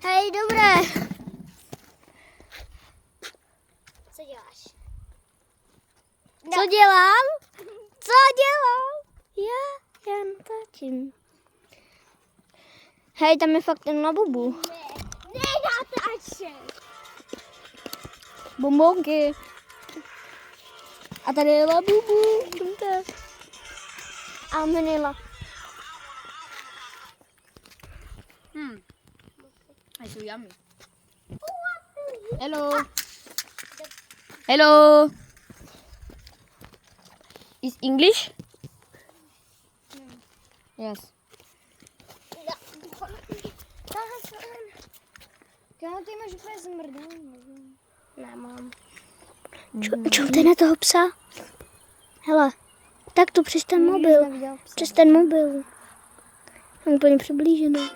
Hej, dobré. Co děláš? Co dělám? Co dělám? Já jen natáčím. Hej, tam je fakt ten labubu. Ne, natáčej. Bombonky. A tady je labubu. A Manila. Jsou yummy. Hello. Hello. Is English? Yes. Kámo, ty máš úplně zmrdaný. Nemám. Čujte na toho psa? Hele, tak tu přes ten mobil. Přes ten mobil. Jsem úplně přiblížený.